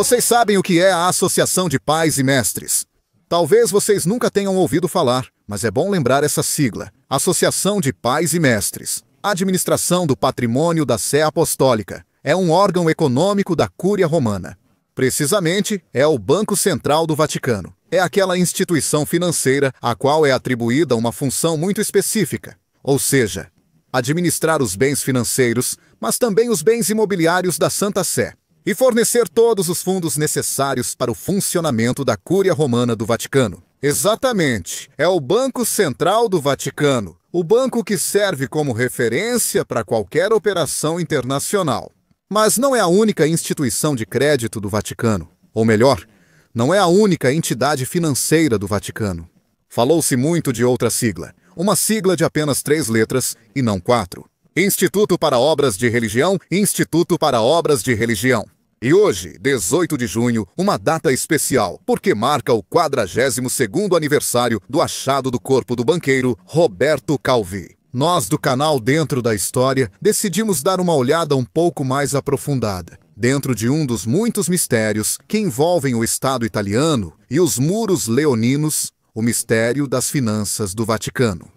Vocês sabem o que é a Associação de Pais e Mestres? Talvez vocês nunca tenham ouvido falar, mas é bom lembrar essa sigla. Associação de Pais e Mestres. Administração do Patrimônio da Sé Apostólica. É um órgão econômico da Cúria Romana. Precisamente, é o Banco Central do Vaticano. É aquela instituição financeira a qual é atribuída uma função muito específica, ou seja, administrar os bens financeiros, mas também os bens imobiliários da Santa Sé, e fornecer todos os fundos necessários para o funcionamento da Cúria Romana do Vaticano. Exatamente, é o Banco Central do Vaticano, o banco que serve como referência para qualquer operação internacional. Mas não é a única instituição de crédito do Vaticano, ou melhor, não é a única entidade financeira do Vaticano. Falou-se muito de outra sigla, uma sigla de apenas 3 letras e não 4. Instituto para Obras de Religião, Instituto para Obras de Religião. E hoje, 18 de junho, uma data especial, porque marca o 42º aniversário do achado do corpo do banqueiro Roberto Calvi. Nós do canal Dentro da História decidimos dar uma olhada um pouco mais aprofundada, dentro de um dos muitos mistérios que envolvem o Estado italiano e os muros leoninos, o mistério das finanças do Vaticano.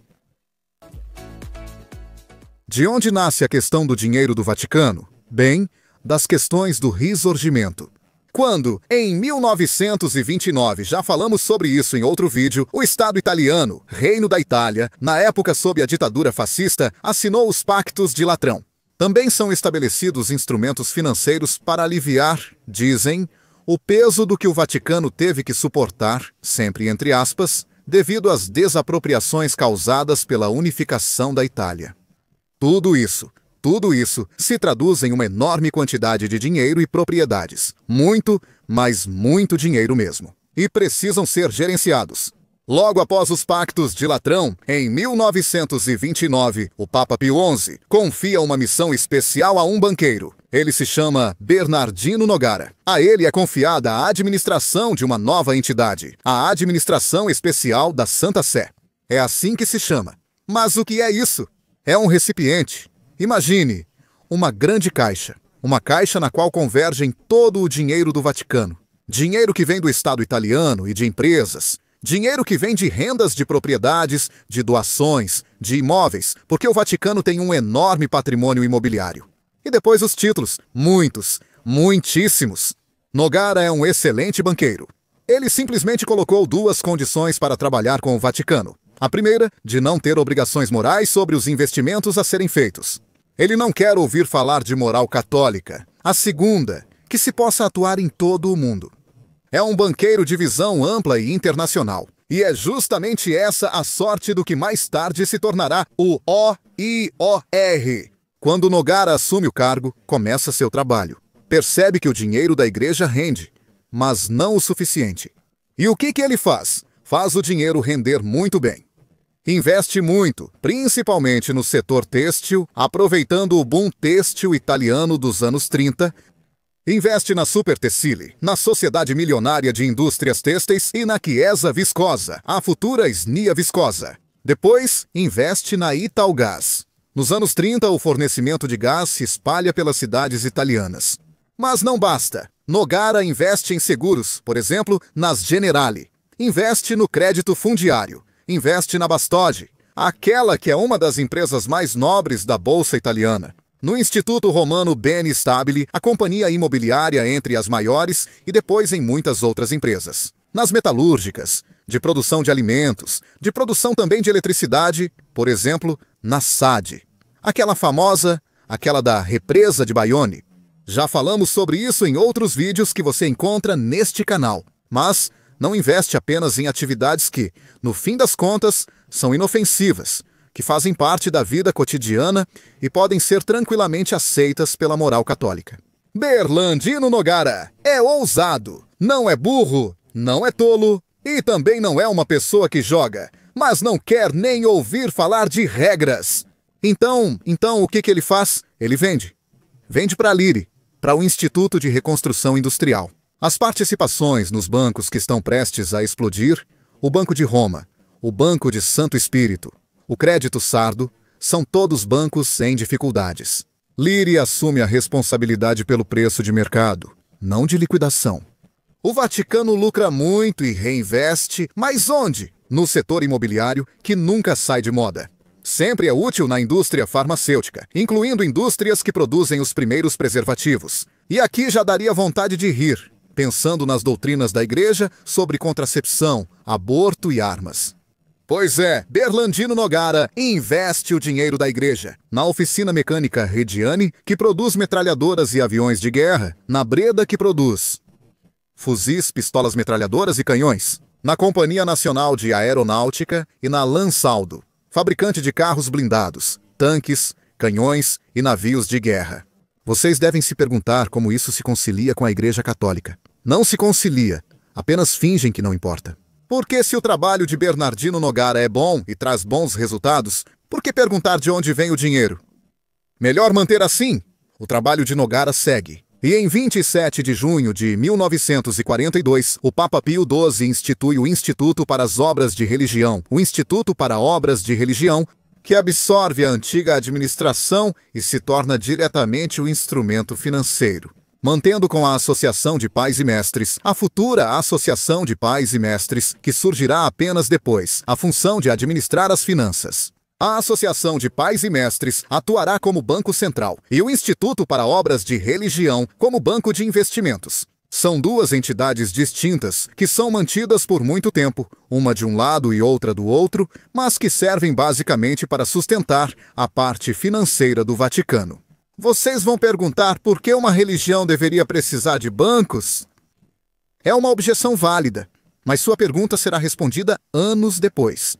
De onde nasce a questão do dinheiro do Vaticano? Bem, das questões do Risorgimento. Quando, em 1929, já falamos sobre isso em outro vídeo, o Estado italiano, Reino da Itália, na época sob a ditadura fascista, assinou os Pactos de Latrão. Também são estabelecidos instrumentos financeiros para aliviar, dizem, o peso do que o Vaticano teve que suportar, sempre entre aspas, devido às desapropriações causadas pela unificação da Itália. Tudo isso se traduz em uma enorme quantidade de dinheiro e propriedades. Muito, mas muito dinheiro mesmo. E precisam ser gerenciados. Logo após os Pactos de Latrão, em 1929, o Papa Pio XI confia uma missão especial a um banqueiro. Ele se chama Bernardino Nogara. A ele é confiada a administração de uma nova entidade, a Administração Especial da Santa Sé. É assim que se chama. Mas o que é isso? É um recipiente. Imagine, uma grande caixa. Uma caixa na qual convergem todo o dinheiro do Vaticano. Dinheiro que vem do Estado italiano e de empresas. Dinheiro que vem de rendas de propriedades, de doações, de imóveis, porque o Vaticano tem um enorme patrimônio imobiliário. E depois os títulos, muitos, muitíssimos. Nogara é um excelente banqueiro. Ele simplesmente colocou 2 condições para trabalhar com o Vaticano. A primeira, de não ter obrigações morais sobre os investimentos a serem feitos. Ele não quer ouvir falar de moral católica. A segunda, que se possa atuar em todo o mundo. É um banqueiro de visão ampla e internacional. E é justamente essa a sorte do que mais tarde se tornará o OIOR. Quando Nogara assume o cargo, começa seu trabalho. Percebe que o dinheiro da igreja rende, mas não o suficiente. E o que ele faz? Faz o dinheiro render muito bem. Investe muito, principalmente no setor têxtil, aproveitando o boom têxtil italiano dos anos 30. Investe na Super Tessile, na Sociedade Milionária de Indústrias Têxteis e na Chiesa Viscosa, a futura Snia Viscosa. Depois, investe na Italgas. Nos anos 30, o fornecimento de gás se espalha pelas cidades italianas. Mas não basta. Nogara investe em seguros, por exemplo, nas Generali. Investe no crédito fundiário. Investe na Bastode, aquela que é uma das empresas mais nobres da Bolsa Italiana. No Instituto Romano Beni Stabili, a companhia imobiliária entre as maiores e depois em muitas outras empresas. Nas metalúrgicas, de produção de alimentos, de produção também de eletricidade, por exemplo, na SAD. Aquela famosa, aquela da represa de Baione. Já falamos sobre isso em outros vídeos que você encontra neste canal, mas não investe apenas em atividades que, no fim das contas, são inofensivas, que fazem parte da vida cotidiana e podem ser tranquilamente aceitas pela moral católica. Bernardino Nogara é ousado, não é burro, não é tolo e também não é uma pessoa que joga, mas não quer nem ouvir falar de regras. Então o que ele faz? Ele vende. Vende para a Liri, para o Instituto de Reconstrução Industrial. As participações nos bancos que estão prestes a explodir, o Banco de Roma, o Banco de Santo Espírito, o Crédito Sardo, são todos bancos em dificuldades. Liri assume a responsabilidade pelo preço de mercado. não de liquidação. O Vaticano lucra muito e reinveste, mas onde? No setor imobiliário, que nunca sai de moda. Sempre é útil na indústria farmacêutica, incluindo indústrias que produzem os primeiros preservativos. E aqui já daria vontade de rir, pensando nas doutrinas da igreja sobre contracepção, aborto e armas. Pois é, Berlandino Nogara investe o dinheiro da igreja na oficina mecânica Rediani, que produz metralhadoras e aviões de guerra, na Breda, que produz fuzis, pistolas metralhadoras e canhões, na Companhia Nacional de Aeronáutica e na Lansaldo, fabricante de carros blindados, tanques, canhões e navios de guerra. Vocês devem se perguntar como isso se concilia com a Igreja Católica. Não se concilia, apenas fingem que não importa. Porque se o trabalho de Bernardino Nogara é bom e traz bons resultados, por que perguntar de onde vem o dinheiro? Melhor manter assim. O trabalho de Nogara segue. E em 27 de junho de 1942, o Papa Pio XII institui o Instituto para as Obras de Religião, o Instituto para Obras de Religião, que absorve a antiga administração e se torna diretamente o instrumento financeiro, mantendo com a Associação de Pais e Mestres, a futura Associação de Pais e Mestres, que surgirá apenas depois, a função de administrar as finanças. A Associação de Pais e Mestres atuará como banco central e o Instituto para Obras de Religião como banco de investimentos. São duas entidades distintas que são mantidas por muito tempo, uma de um lado e outra do outro, mas que servem basicamente para sustentar a parte financeira do Vaticano. Vocês vão perguntar por que uma religião deveria precisar de bancos? É uma objeção válida, mas sua pergunta será respondida anos depois.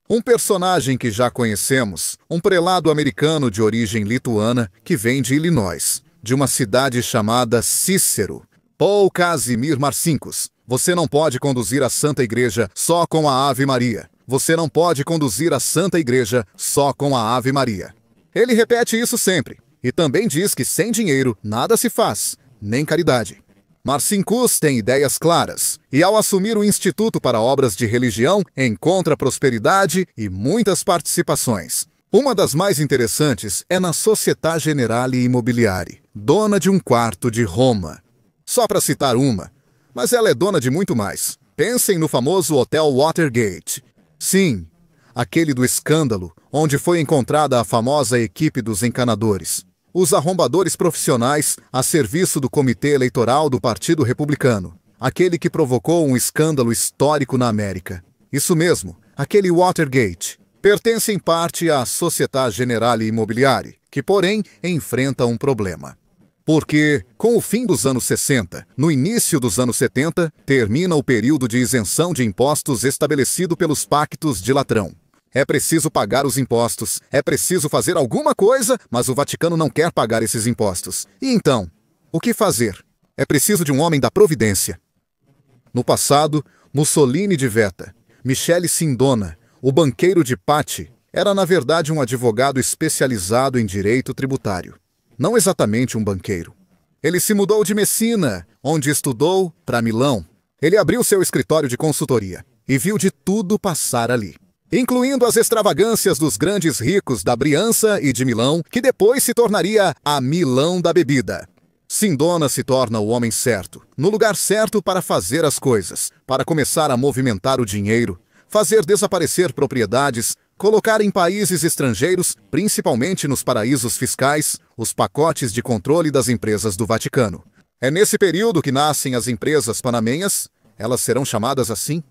Um personagem que já conhecemos, um prelado americano de origem lituana que vem de Illinois, de uma cidade chamada Cícero, Paul Casimir Marcinkus. Você não pode conduzir a Santa Igreja só com a Ave Maria. Você não pode conduzir a Santa Igreja só com a Ave Maria. Ele repete isso sempre. E também diz que sem dinheiro nada se faz, nem caridade. Marcinkus tem ideias claras, e ao assumir o Instituto para Obras de Religião, encontra prosperidade e muitas participações. Uma das mais interessantes é na Società Generale Immobiliare, dona de um quarto de Roma. Só para citar uma, mas ela é dona de muito mais. Pensem no famoso Hotel Watergate. Sim, aquele do escândalo, onde foi encontrada a famosa equipe dos encanadores. Os arrombadores profissionais a serviço do Comitê Eleitoral do Partido Republicano. Aquele que provocou um escândalo histórico na América. Isso mesmo, aquele Watergate. Pertence em parte à Società Generale Immobiliare, que, porém, enfrenta um problema. Porque, com o fim dos anos 60, no início dos anos 70, termina o período de isenção de impostos estabelecido pelos Pactos de Latrão. É preciso pagar os impostos, é preciso fazer alguma coisa, mas o Vaticano não quer pagar esses impostos. E então, o que fazer? É preciso de um homem da providência. No passado, Mussolini de Veta, Michele Sindona, o banqueiro de Patti, era na verdade um advogado especializado em direito tributário. Não exatamente um banqueiro. Ele se mudou de Messina, onde estudou, para Milão. Ele abriu seu escritório de consultoria e viu de tudo passar ali, incluindo as extravagâncias dos grandes ricos da Briança e de Milão, que depois se tornaria a Milão da bebida. Sindona se torna o homem certo, no lugar certo para fazer as coisas, para começar a movimentar o dinheiro, fazer desaparecer propriedades, colocar em países estrangeiros, principalmente nos paraísos fiscais, os pacotes de controle das empresas do Vaticano. É nesse período que nascem as empresas panamenhas, elas serão chamadas assim.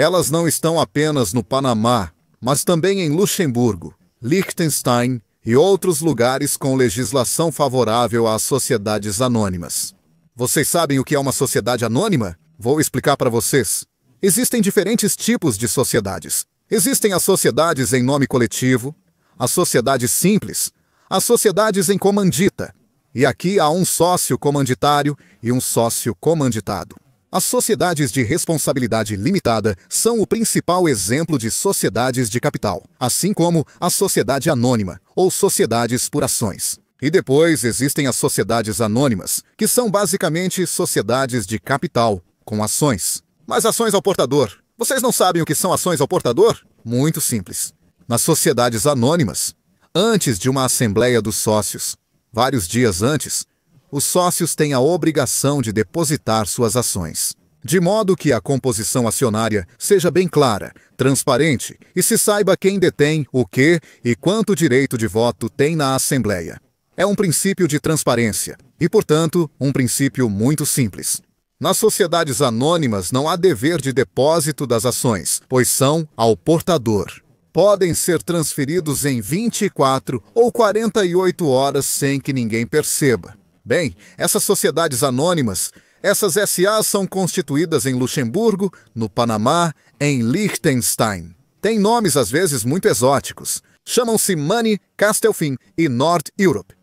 Elas não estão apenas no Panamá, mas também em Luxemburgo, Liechtenstein e outros lugares com legislação favorável às sociedades anônimas. Vocês sabem o que é uma sociedade anônima? Vou explicar para vocês. Existem diferentes tipos de sociedades. Existem as sociedades em nome coletivo, as sociedades simples, as sociedades em comandita, e aqui há um sócio comanditário e um sócio comanditado. As sociedades de responsabilidade limitada são o principal exemplo de sociedades de capital, assim como a sociedade anônima, ou sociedades por ações. E depois existem as sociedades anônimas, que são basicamente sociedades de capital, com ações. Mas ações ao portador. Vocês não sabem o que são ações ao portador? Muito simples. Nas sociedades anônimas, antes de uma assembleia dos sócios, vários dias antes, os sócios têm a obrigação de depositar suas ações, de modo que a composição acionária seja bem clara, transparente e se saiba quem detém o que e quanto direito de voto tem na Assembleia. É um princípio de transparência e, portanto, um princípio muito simples. Nas sociedades anônimas não há dever de depósito das ações, pois são ao portador. Podem ser transferidos em 24 ou 48 horas sem que ninguém perceba. Bem, essas sociedades anônimas, essas SA são constituídas em Luxemburgo, no Panamá, em Liechtenstein. Têm nomes às vezes muito exóticos. Chamam-se Money, Castelfin e Nord Europe.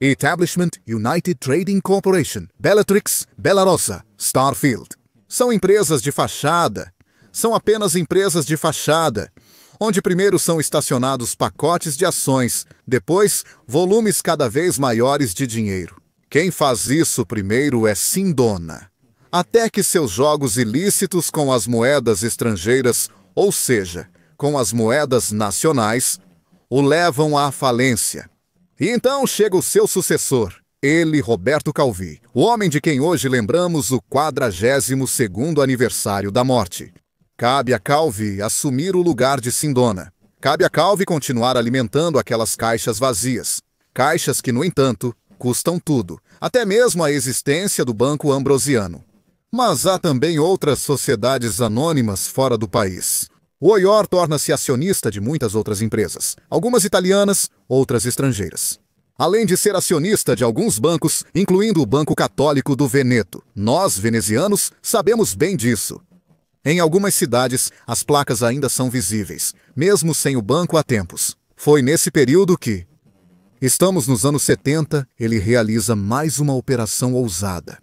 Establishment United Trading Corporation, Bellatrix, Bellarossa, Starfield. São empresas de fachada. São apenas empresas de fachada, onde primeiro são estacionados pacotes de ações, depois volumes cada vez maiores de dinheiro. Quem faz isso primeiro é Sindona, até que seus jogos ilícitos com as moedas estrangeiras, ou seja, com as moedas nacionais, o levam à falência. E então chega o seu sucessor, ele, Roberto Calvi, o homem de quem hoje lembramos o 42º aniversário da morte. Cabe a Calvi assumir o lugar de Sindona. Cabe a Calvi continuar alimentando aquelas caixas vazias. Caixas que, no entanto, custam tudo, até mesmo a existência do Banco Ambrosiano. Mas há também outras sociedades anônimas fora do país. O OIOR torna-se acionista de muitas outras empresas, algumas italianas, outras estrangeiras. Além de ser acionista de alguns bancos, incluindo o Banco Católico do Veneto. Nós, venezianos, sabemos bem disso. Em algumas cidades, as placas ainda são visíveis, mesmo sem o banco há tempos. Foi nesse período que, estamos nos anos 70, ele realiza mais uma operação ousada.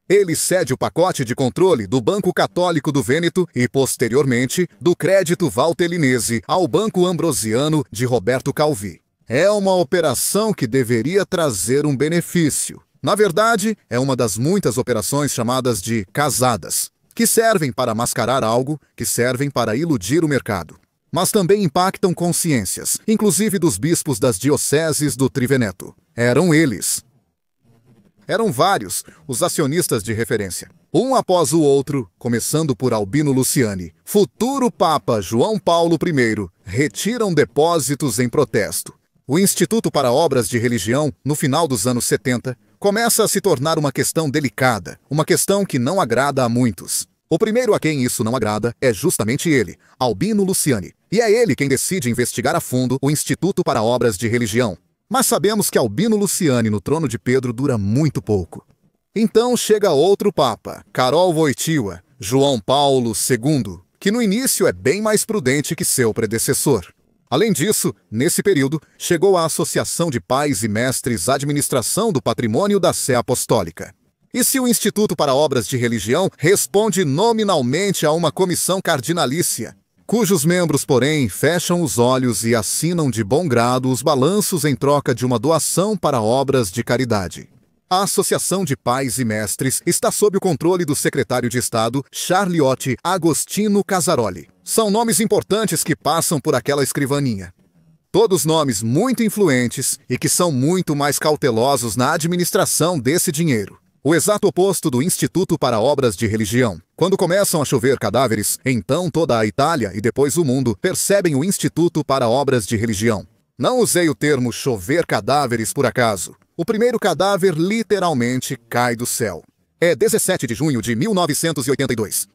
Ele cede o pacote de controle do Banco Católico do Vêneto e, posteriormente, do Crédito Valtellinese ao Banco Ambrosiano de Roberto Calvi. É uma operação que deveria trazer um benefício. Na verdade, é uma das muitas operações chamadas de casadas, que servem para mascarar algo, que servem para iludir o mercado. Mas também impactam consciências, inclusive dos bispos das dioceses do Triveneto. Eram eles. Eram vários os acionistas de referência, um após o outro, começando por Albino Luciani. Futuro Papa João Paulo I retiram depósitos em protesto. O Instituto para Obras de Religião, no final dos anos 70, começa a se tornar uma questão delicada, uma questão que não agrada a muitos. O primeiro a quem isso não agrada é justamente ele, Albino Luciani. E é ele quem decide investigar a fundo o Instituto para Obras de Religião. Mas sabemos que Albino Luciani no trono de Pedro dura muito pouco. Então chega outro Papa, Karol Wojtyła, João Paulo II, que no início é bem mais prudente que seu predecessor. Além disso, nesse período, chegou a Associação de Pais e Mestres Administração do Patrimônio da Sé Apostólica. E se o Instituto para Obras de Religião responde nominalmente a uma comissão cardinalícia, cujos membros, porém, fecham os olhos e assinam de bom grado os balanços em troca de uma doação para obras de caridade. A Associação de Pais e Mestres está sob o controle do secretário de Estado, Charliotti Agostino Casaroli. São nomes importantes que passam por aquela escrivaninha. Todos nomes muito influentes e que são muito mais cautelosos na administração desse dinheiro. O exato oposto do Instituto para Obras de Religião. Quando começam a chover cadáveres, então toda a Itália e depois o mundo percebem o Instituto para Obras de Religião. Não usei o termo chover cadáveres por acaso. O primeiro cadáver literalmente cai do céu. É 17 de junho de 1982.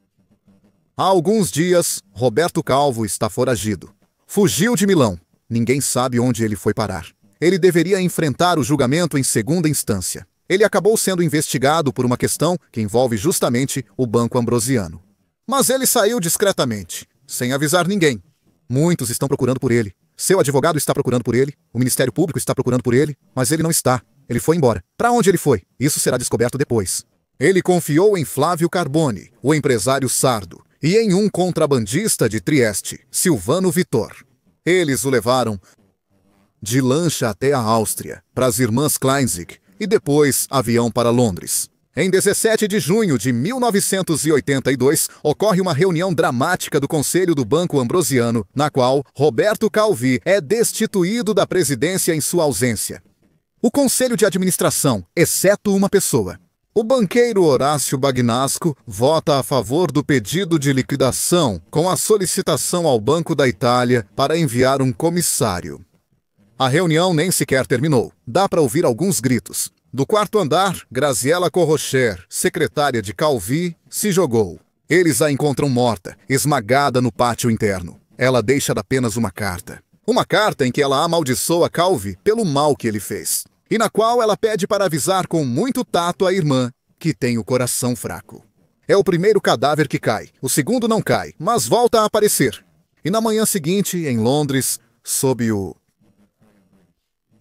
Há alguns dias, Roberto Calvo está foragido. Fugiu de Milão. Ninguém sabe onde ele foi parar. Ele deveria enfrentar o julgamento em segunda instância. Ele acabou sendo investigado por uma questão que envolve justamente o Banco Ambrosiano. Mas ele saiu discretamente, sem avisar ninguém. Muitos estão procurando por ele. Seu advogado está procurando por ele, o Ministério Público está procurando por ele, mas ele não está. Ele foi embora. Para onde ele foi? Isso será descoberto depois. Ele confiou em Flávio Carboni, o empresário sardo, e em um contrabandista de Trieste, Silvano Vittor. Eles o levaram de lancha até a Áustria, para as irmãs Kleinzig, e depois avião para Londres. Em 17 de junho de 1982, ocorre uma reunião dramática do Conselho do Banco Ambrosiano, na qual Roberto Calvi é destituído da presidência em sua ausência. O conselho de administração, exceto uma pessoa. O banqueiro Horácio Bagnasco vota a favor do pedido de liquidação com a solicitação ao Banco da Itália para enviar um comissário. A reunião nem sequer terminou. Dá para ouvir alguns gritos. Do quarto andar, Graziella Corrocher, secretária de Calvi, se jogou. Eles a encontram morta, esmagada no pátio interno. Ela deixa apenas uma carta. Uma carta em que ela amaldiçoa Calvi pelo mal que ele fez. E na qual ela pede para avisar com muito tato a irmã, que tem o coração fraco. É o primeiro cadáver que cai. O segundo não cai, mas volta a aparecer. E na manhã seguinte, em Londres, sob o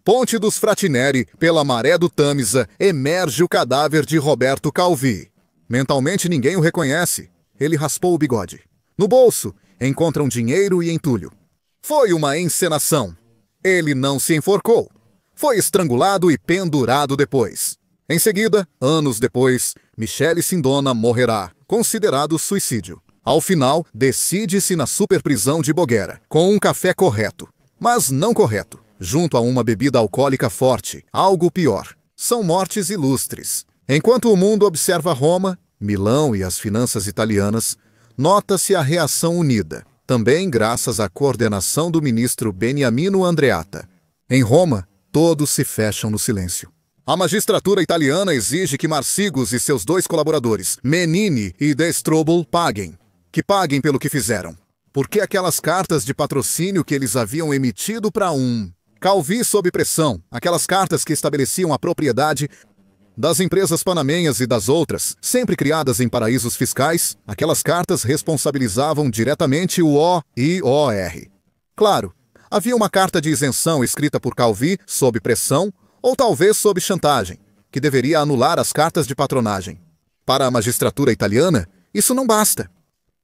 Ponte dos Fratineri, pela maré do Tâmisa, emerge o cadáver de Roberto Calvi. Mentalmente ninguém o reconhece. Ele raspou o bigode. No bolso, encontram dinheiro e entulho. Foi uma encenação. Ele não se enforcou. Foi estrangulado e pendurado depois. Em seguida, anos depois, Michele Sindona morrerá, considerado suicídio. Ao final, decide-se na superprisão de Boghera, com um café correto, mas não correto, junto a uma bebida alcoólica forte, algo pior. São mortes ilustres. Enquanto o mundo observa Roma, Milão e as finanças italianas, nota-se a reação unida, também graças à coordenação do ministro Beniamino Andreatta. Em Roma, todos se fecham no silêncio. A magistratura italiana exige que Marsigos e seus 2 colaboradores, Menini e De Strobel, paguem. Que paguem pelo que fizeram. Porque aquelas cartas de patrocínio que eles haviam emitido para Calvi sob pressão, aquelas cartas que estabeleciam a propriedade das empresas panamenhas e das outras, sempre criadas em paraísos fiscais, aquelas cartas responsabilizavam diretamente o OIOR. Claro, havia uma carta de isenção escrita por Calvi sob pressão, ou talvez sob chantagem, que deveria anular as cartas de patronagem. Para a magistratura italiana, isso não basta.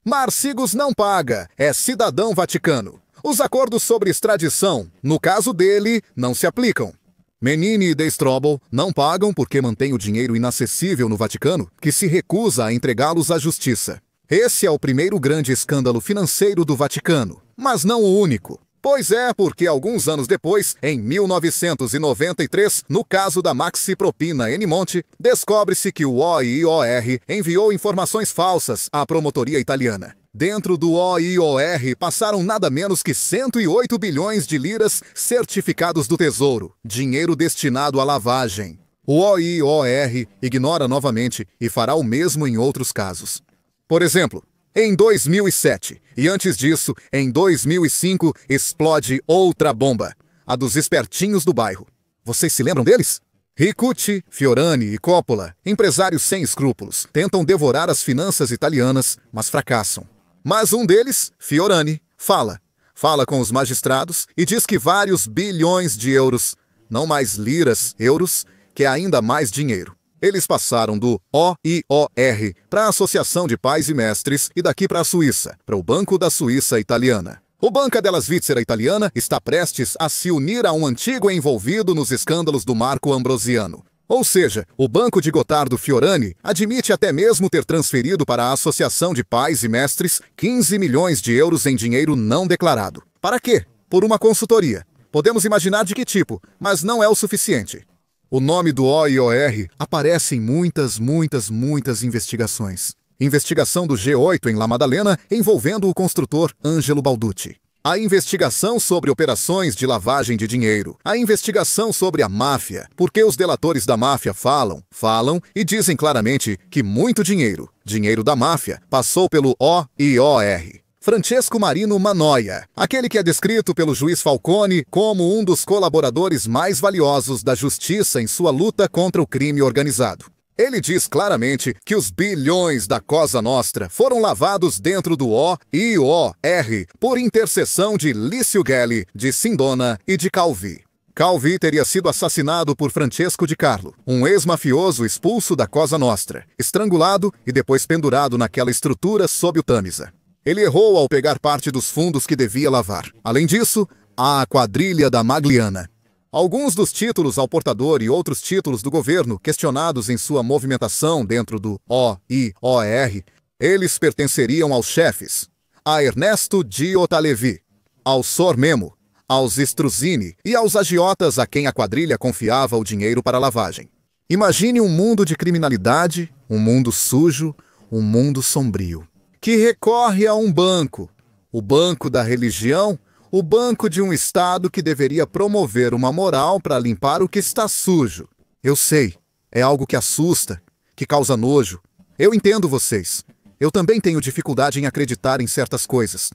Marsigos não paga, é cidadão vaticano. Os acordos sobre extradição, no caso dele, não se aplicam. Menini e De Strobel não pagam porque mantém o dinheiro inacessível no Vaticano, que se recusa a entregá-los à justiça. Esse é o primeiro grande escândalo financeiro do Vaticano, mas não o único. Pois é, porque alguns anos depois, em 1993, no caso da Maxi Propina Enimonte, descobre-se que o OIOR enviou informações falsas à promotoria italiana. Dentro do OIOR passaram nada menos que 108 bilhões de liras certificados do Tesouro, dinheiro destinado à lavagem. O OIOR ignora novamente e fará o mesmo em outros casos. Por exemplo, em 2007, e antes disso, em 2005, explode outra bomba, a dos espertinhos do bairro. Vocês se lembram deles? Ricucci, Fiorani e Coppola, empresários sem escrúpulos, tentam devorar as finanças italianas, mas fracassam. Mas um deles, Fiorani, fala com os magistrados e diz que vários bilhões de euros, não mais liras, euros, que é ainda mais dinheiro. Eles passaram do OIOR para a Associação de Pais e Mestres e daqui para a Suíça, para o Banco da Suíça Italiana. O Banca della Svizzera Italiana está prestes a se unir a um antigo envolvido nos escândalos do Marco Ambrosiano. Ou seja, o Banco de Gottardo Fiorani admite até mesmo ter transferido para a Associação de Pais e Mestres 15 milhões de euros em dinheiro não declarado. Para quê? Por uma consultoria. Podemos imaginar de que tipo, mas não é o suficiente. O nome do OIOR aparece em muitas investigações. Investigação do G8 em La Maddalena envolvendo o construtor Angelo Balducci. A investigação sobre operações de lavagem de dinheiro. A investigação sobre a máfia, porque os delatores da máfia falam e dizem claramente que muito dinheiro da máfia, passou pelo OIOR. Francesco Marino Manoia, aquele que é descrito pelo juiz Falcone como um dos colaboradores mais valiosos da justiça em sua luta contra o crime organizado. Ele diz claramente que os bilhões da Cosa Nostra foram lavados dentro do OIOR por intercessão de Lício Gelli, de Sindona e de Calvi. Calvi teria sido assassinado por Francesco Di Carlo, um ex-mafioso expulso da Cosa Nostra, estrangulado e depois pendurado naquela estrutura sob o Tâmisa. Ele errou ao pegar parte dos fundos que devia lavar. Além disso, há a quadrilha da Magliana. Alguns dos títulos ao portador e outros títulos do governo questionados em sua movimentação dentro do OIOR, eles pertenceriam aos chefes, a Ernesto Di Ottalevi, ao Sor Memo, aos Struzini e aos agiotas a quem a quadrilha confiava o dinheiro para lavagem. Imagine um mundo de criminalidade, um mundo sujo, um mundo sombrio, que recorre a um banco, o banco da religião, o banco de um Estado que deveria promover uma moral para limpar o que está sujo. Eu sei, é algo que assusta, que causa nojo. Eu entendo vocês. Eu também tenho dificuldade em acreditar em certas coisas.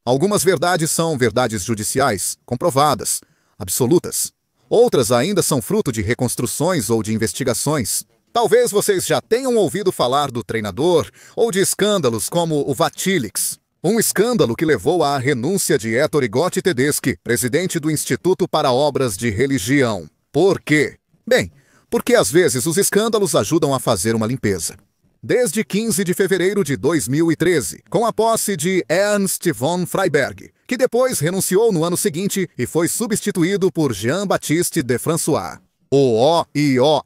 Algumas verdades são verdades judiciais, comprovadas, absolutas. Outras ainda são fruto de reconstruções ou de investigações. Talvez vocês já tenham ouvido falar do treinador ou de escândalos como o Vatilix. Um escândalo que levou à renúncia de Ettore Gotti Tedeschi, presidente do Instituto para Obras de Religião. Por quê? Bem, porque às vezes os escândalos ajudam a fazer uma limpeza. Desde 15 de fevereiro de 2013, com a posse de Ernst von Freiberg, que depois renunciou no ano seguinte e foi substituído por Jean-Baptiste de François. O OIOR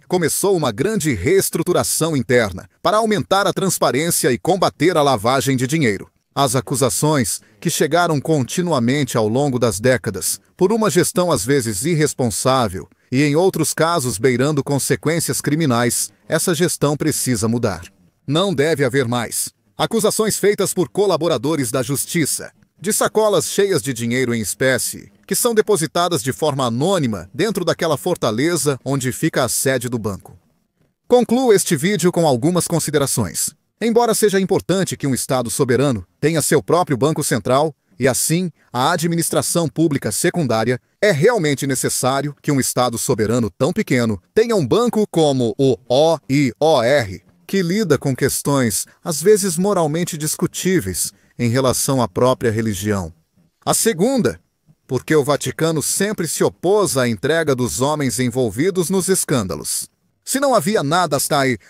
começou uma grande reestruturação interna para aumentar a transparência e combater a lavagem de dinheiro. As acusações, que chegaram continuamente ao longo das décadas, por uma gestão às vezes irresponsável e em outros casos beirando consequências criminais, essa gestão precisa mudar. Não deve haver mais acusações feitas por colaboradores da justiça, de sacolas cheias de dinheiro em espécie, que são depositadas de forma anônima dentro daquela fortaleza onde fica a sede do banco. Concluo este vídeo com algumas considerações. Embora seja importante que um Estado soberano tenha seu próprio banco central, e assim a administração pública secundária, é realmente necessário que um Estado soberano tão pequeno tenha um banco como o OIOR, que lida com questões às vezes moralmente discutíveis em relação à própria religião. A segunda, porque o Vaticano sempre se opôs à entrega dos homens envolvidos nos escândalos. Se não havia nada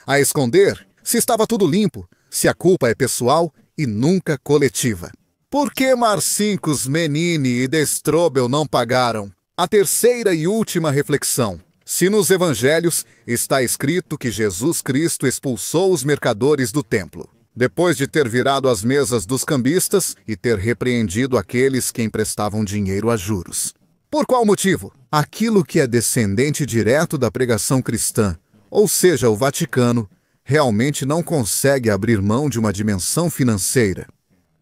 a esconder, se estava tudo limpo, se a culpa é pessoal e nunca coletiva. Por que Marcinkus, Menini e De Strobel não pagaram? A terceira e última reflexão. Se nos evangelhos está escrito que Jesus Cristo expulsou os mercadores do templo, depois de ter virado as mesas dos cambistas e ter repreendido aqueles que emprestavam dinheiro a juros. Por qual motivo? Aquilo que é descendente direto da pregação cristã, ou seja, o Vaticano, realmente não consegue abrir mão de uma dimensão financeira.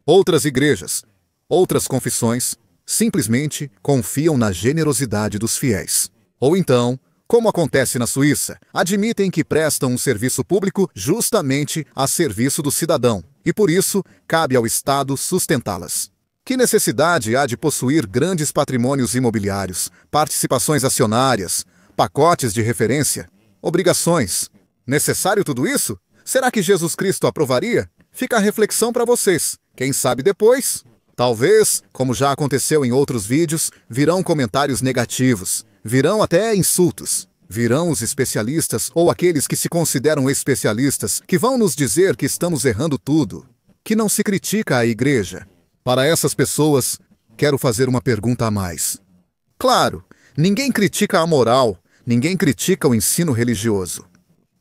Outras igrejas, outras confissões, simplesmente confiam na generosidade dos fiéis. Ou então, como acontece na Suíça, admitem que prestam um serviço público justamente a serviço do cidadão, e por isso cabe ao Estado sustentá-las. Que necessidade há de possuir grandes patrimônios imobiliários, participações acionárias, pacotes de referência, obrigações? Necessário tudo isso? Será que Jesus Cristo aprovaria? Fica a reflexão para vocês. Quem sabe depois? Talvez, como já aconteceu em outros vídeos, virão comentários negativos, virão até insultos. Virão os especialistas ou aqueles que se consideram especialistas que vão nos dizer que estamos errando tudo, que não se critica a igreja. Para essas pessoas, quero fazer uma pergunta a mais. Claro, ninguém critica a moral, ninguém critica o ensino religioso.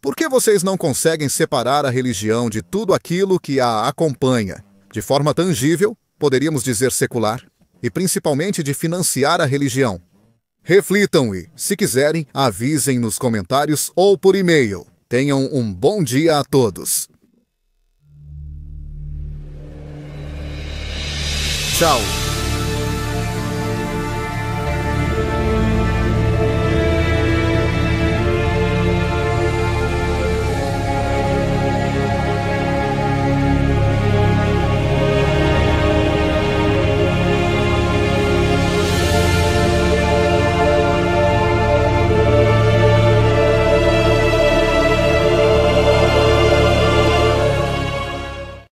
Por que vocês não conseguem separar a religião de tudo aquilo que a acompanha, de forma tangível, poderíamos dizer secular, e principalmente de financiar a religião? Reflitam e, se quiserem, avisem nos comentários ou por e-mail. Tenham um bom dia a todos. Tchau.